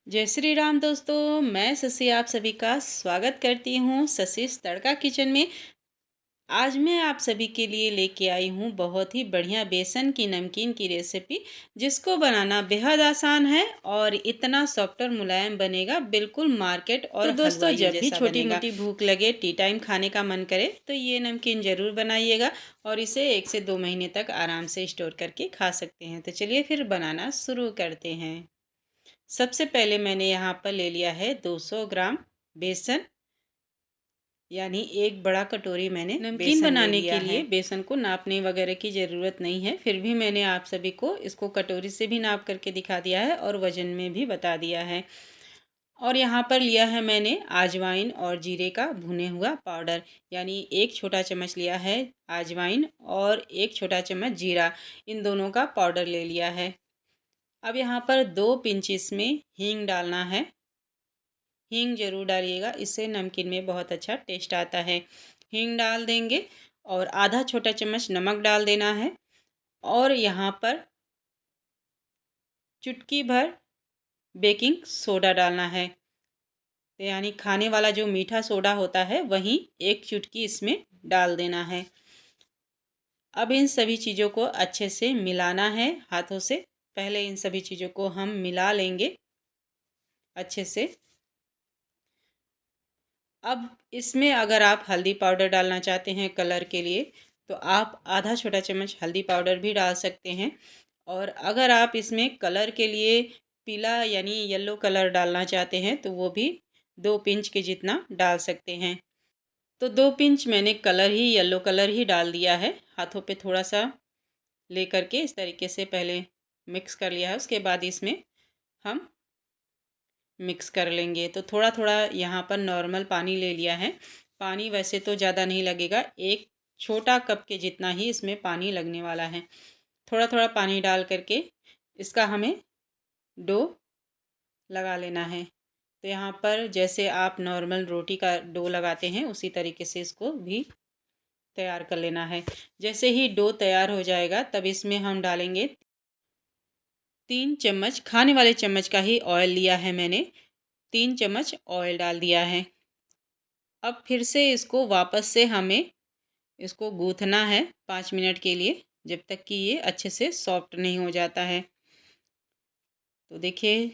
जय श्री राम दोस्तों, मैं शशि आप सभी का स्वागत करती हूँ शशिस तड़का किचन में। आज मैं आप सभी के लिए लेके आई हूँ बहुत ही बढ़िया बेसन की नमकीन की रेसिपी, जिसको बनाना बेहद आसान है और इतना सॉफ्ट और मुलायम बनेगा, बिल्कुल मार्केट और दोस्तों हलवाइयों जब भी जैसा छोटी बनेगा। मोटी भूख लगे, टी टाइम खाने का मन करे तो ये नमकीन ज़रूर बनाइएगा और इसे 1 से 2 महीने तक आराम से स्टोर करके खा सकते हैं। तो चलिए फिर बनाना शुरू करते हैं। सबसे पहले मैंने यहाँ पर ले लिया है 200 ग्राम बेसन, यानी एक बड़ा कटोरी मैंने नमकीन बनाने के लिए बेसन को नापने वगैरह की ज़रूरत नहीं है, फिर भी मैंने आप सभी को इसको कटोरी से भी नाप करके दिखा दिया है और वज़न में भी बता दिया है। और यहाँ पर लिया है मैंने अजवाइन और जीरे का भुने हुआ पाउडर, यानी 1 छोटा चम्मच लिया है अजवाइन और 1 छोटा चम्मच जीरा, इन दोनों का पाउडर ले लिया है। अब यहाँ पर 2 पिंच इसमें हींग डालना है। हींग ज़रूर डालिएगा, इससे नमकीन में बहुत अच्छा टेस्ट आता है। हींग डाल देंगे और आधा छोटा चम्मच नमक डाल देना है और यहाँ पर चुटकी भर बेकिंग सोडा डालना है। तो यानी खाने वाला जो मीठा सोडा होता है वही एक चुटकी इसमें डाल देना है। अब इन सभी चीज़ों को अच्छे से मिलाना है हाथों से। पहले इन सभी चीज़ों को हम मिला लेंगे अच्छे से। अब इसमें अगर आप हल्दी पाउडर डालना चाहते हैं कलर के लिए, तो आप आधा छोटा चम्मच हल्दी पाउडर भी डाल सकते हैं। और अगर आप इसमें कलर के लिए पीला यानी येलो कलर डालना चाहते हैं तो वो भी 2 पिंच के जितना डाल सकते हैं। तो 2 पिंच मैंने कलर ही येलो कलर ही डाल दिया है। हाथों पे थोड़ा सा ले करके इस तरीके से पहले मिक्स कर लिया है, उसके बाद इसमें हम मिक्स कर लेंगे। तो थोड़ा थोड़ा यहाँ पर नॉर्मल पानी ले लिया है। पानी वैसे तो ज़्यादा नहीं लगेगा, 1 छोटा कप के जितना ही इसमें पानी लगने वाला है। थोड़ा थोड़ा पानी डाल करके इसका हमें डो लगा लेना है। तो यहाँ पर जैसे आप नॉर्मल रोटी का डो लगाते हैं उसी तरीके से इसको भी तैयार कर लेना है। जैसे ही डो तैयार हो जाएगा तब इसमें हम डालेंगे 3 चम्मच, खाने वाले चम्मच का ही ऑयल लिया है मैंने, 3 चम्मच ऑयल डाल दिया है। अब फिर से इसको वापस से हमें इसको गूँथना है 5 मिनट के लिए, जब तक कि ये अच्छे से सॉफ्ट नहीं हो जाता है। तो देखिए,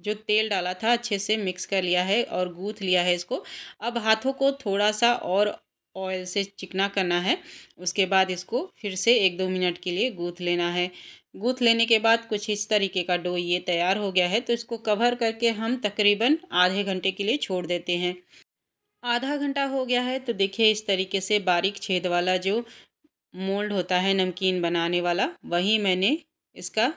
जो तेल डाला था अच्छे से मिक्स कर लिया है और गूँथ लिया है इसको। अब हाथों को थोड़ा सा और ऑयल से चिकना करना है। उसके बाद इसको फिर से 1-2 मिनट के लिए गूँथ लेना है। गूँथ लेने के बाद कुछ इस तरीके का डो ये तैयार हो गया है, तो इसको कवर करके हम तकरीबन आधे घंटे के लिए छोड़ देते हैं। आधा घंटा हो गया है तो देखिए इस तरीके से बारीक छेद वाला जो मोल्ड होता है नमकीन बनाने वाला, वही मैंने इसका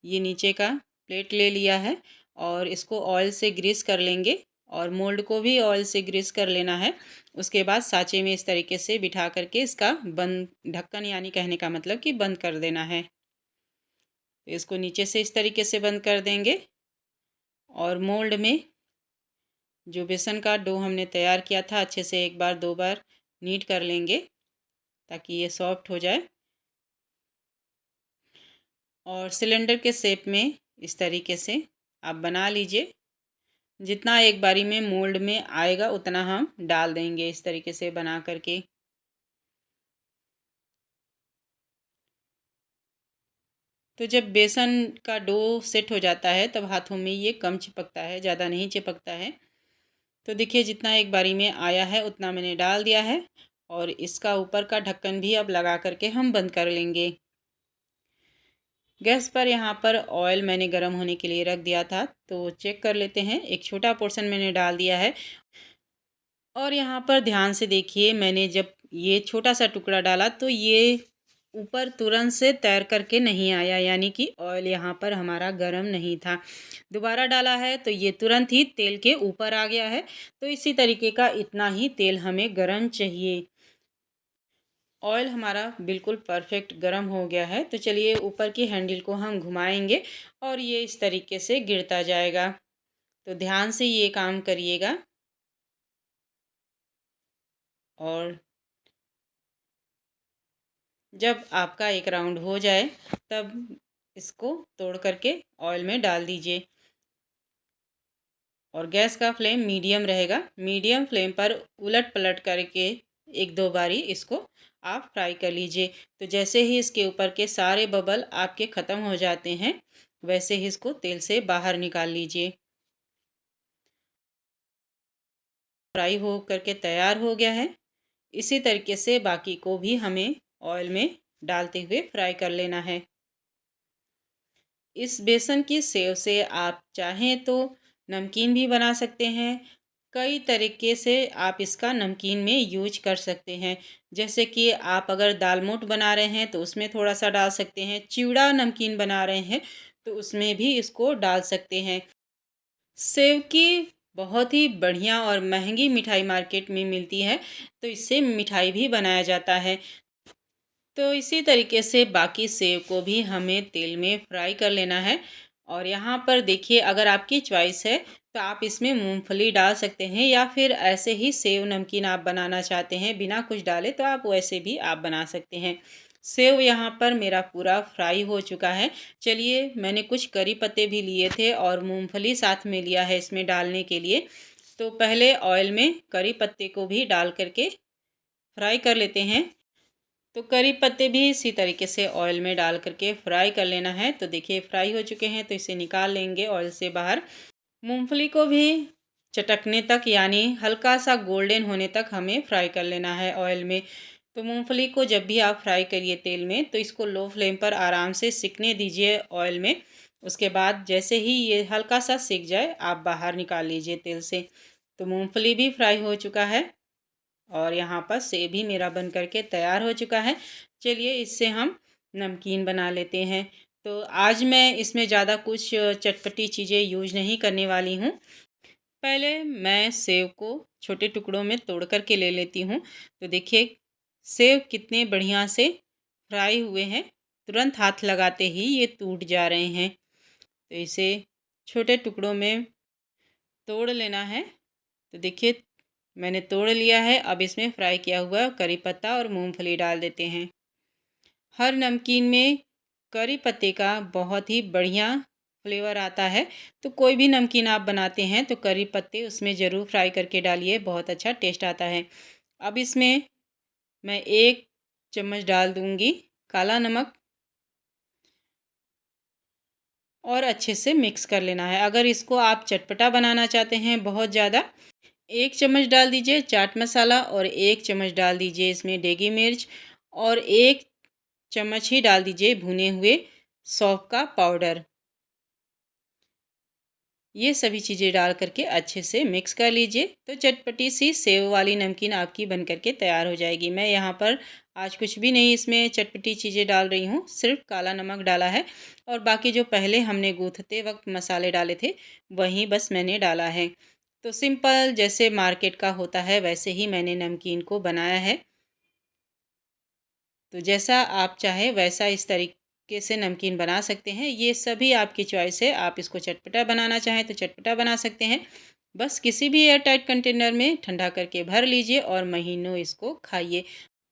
ये नीचे का प्लेट ले लिया है और इसको ऑयल से ग्रीस कर लेंगे और मोल्ड को भी ऑयल से ग्रीस कर लेना है। उसके बाद साँचे में इस तरीके से बिठा करके इसका बंद ढक्कन, यानी कहने का मतलब कि बंद कर देना है। तो इसको नीचे से इस तरीके से बंद कर देंगे और मोल्ड में जो बेसन का डो हमने तैयार किया था अच्छे से एक बार 2 बार नीट कर लेंगे ताकि ये सॉफ्ट हो जाए। और सिलेंडर के शेप में इस तरीके से आप बना लीजिए। जितना एक बारी में मोल्ड में आएगा उतना हम डाल देंगे इस तरीके से बना करके। तो जब बेसन का डो सेट हो जाता है तब हाथों में ये कम चिपकता है, ज़्यादा नहीं चिपकता है। तो देखिए जितना एक बारी में आया है उतना मैंने डाल दिया है और इसका ऊपर का ढक्कन भी अब लगा करके हम बंद कर लेंगे। गैस पर यहाँ पर ऑयल मैंने गर्म होने के लिए रख दिया था, तो चेक कर लेते हैं। एक छोटा पोर्शन मैंने डाल दिया है और यहाँ पर ध्यान से देखिए, मैंने जब ये छोटा सा टुकड़ा डाला तो ये ऊपर तुरंत से तैर करके नहीं आया, यानी कि ऑयल यहाँ पर हमारा गर्म नहीं था। दोबारा डाला है तो ये तुरंत ही तेल के ऊपर आ गया है। तो इसी तरीके का इतना ही तेल हमें गर्म चाहिए। ऑयल हमारा बिल्कुल परफेक्ट गर्म हो गया है, तो चलिए ऊपर की हैंडल को हम घुमाएंगे और ये इस तरीके से गिरता जाएगा। तो ध्यान से ये काम करिएगा और जब आपका एक राउंड हो जाए तब इसको तोड़ करके ऑयल में डाल दीजिए। और गैस का फ्लेम मीडियम रहेगा। मीडियम फ्लेम पर उलट पलट करके एक दो बारी इसको आप फ्राई कर लीजिए। तो जैसे ही इसके ऊपर के सारे बबल आपके ख़त्म हो जाते हैं, वैसे ही इसको तेल से बाहर निकाल लीजिए। फ्राई हो करके तैयार हो गया है। इसी तरीके से बाकी को भी हमें ऑयल में डालते हुए फ्राई कर लेना है। इस बेसन की सेव से आप चाहें तो नमकीन भी बना सकते हैं। कई तरीके से आप इसका नमकीन में यूज कर सकते हैं। जैसे कि आप अगर दाल मोठ बना रहे हैं तो उसमें थोड़ा-सा डाल सकते हैं। चिवड़ा नमकीन बना रहे हैं तो उसमें भी इसको डाल सकते हैं। सेव की बहुत ही बढ़िया और महंगी मिठाई मार्केट में मिलती है, तो इससे मिठाई भी बनाया जाता है। तो इसी तरीके से बाकी सेव को भी हमें तेल में फ्राई कर लेना है। और यहाँ पर देखिए, अगर आपकी चॉइस है तो आप इसमें मूंगफली डाल सकते हैं, या फिर ऐसे ही सेव नमकीन आप बनाना चाहते हैं बिना कुछ डाले तो आप वैसे भी आप बना सकते हैं। सेव यहाँ पर मेरा पूरा फ्राई हो चुका है। चलिए, मैंने कुछ करी पत्ते भी लिए थे और मूंगफली साथ में लिया है इसमें डालने के लिए। तो पहले ऑयल में करी पत्ते को भी डाल करके फ्राई कर लेते हैं। तो करी पत्ते भी इसी तरीके से ऑयल में डाल करके फ्राई कर लेना है। तो देखिए, फ्राई हो चुके हैं तो इसे निकाल लेंगे ऑयल से बाहर। मूंगफली को भी चटकने तक, यानी हल्का सा गोल्डन होने तक हमें फ्राई कर लेना है ऑयल में। तो मूंगफली को जब भी आप फ्राई करिए तेल में तो इसको लो फ्लेम पर आराम से सिकने दीजिए ऑयल में। उसके बाद जैसे ही ये हल्का सा सिक जाए आप बाहर निकाल लीजिए तेल से। तो मूंगफली भी फ्राई हो चुका है और यहाँ पर सेव भी मेरा बन करके तैयार हो चुका है। चलिए, इससे हम नमकीन बना लेते हैं। तो आज मैं इसमें ज़्यादा कुछ चटपटी चीज़ें यूज़ नहीं करने वाली हूँ। पहले मैं सेव को छोटे टुकड़ों में तोड़ कर के ले लेती हूँ। तो देखिए, सेव कितने बढ़िया से फ्राई हुए हैं। तुरंत हाथ लगाते ही ये टूट जा रहे हैं। तो इसे छोटे टुकड़ों में तोड़ लेना है। तो देखिए, मैंने तोड़ लिया है। अब इसमें फ्राई किया हुआ करी पत्ता और मूंगफली डाल देते हैं। हर नमकीन में करी पत्ते का बहुत ही बढ़िया फ्लेवर आता है। तो कोई भी नमकीन आप बनाते हैं तो करी पत्ते उसमें ज़रूर फ्राई करके डालिए, बहुत अच्छा टेस्ट आता है। अब इसमें मैं 1 चम्मच डाल दूँगी काला नमक और अच्छे से मिक्स कर लेना है। अगर इसको आप चटपटा बनाना चाहते हैं बहुत ज़्यादा, 1 चम्मच डाल दीजिए चाट मसाला और 1 चम्मच डाल दीजिए इसमें देगी मिर्च और 1 चम्मच ही डाल दीजिए भुने हुए सौंफ का पाउडर। ये सभी चीज़ें डाल करके अच्छे से मिक्स कर लीजिए। तो चटपटी सी सेव वाली नमकीन आपकी बन करके तैयार हो जाएगी। मैं यहाँ पर आज कुछ भी नहीं इसमें चटपटी चीज़ें डाल रही हूँ, सिर्फ काला नमक डाला है और बाकी जो पहले हमने गूँथते वक्त मसाले डाले थे वही बस मैंने डाला है। तो सिंपल जैसे मार्केट का होता है वैसे ही मैंने नमकीन को बनाया है। तो जैसा आप चाहें वैसा इस तरीके से नमकीन बना सकते हैं। ये सभी आपकी चॉइस है। आप इसको चटपटा बनाना चाहें तो चटपटा बना सकते हैं। बस किसी भी एयर टाइट कंटेनर में ठंडा करके भर लीजिए और महीनों इसको खाइए।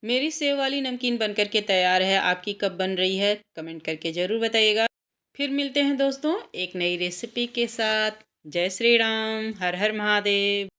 मेरी सेव वाली नमकीन बन कर के तैयार है। आपकी कब बन रही है कमेंट करके ज़रूर बताइएगा। फिर मिलते हैं दोस्तों एक नई रेसिपी के साथ। जय श्री राम, हर हर महादेव।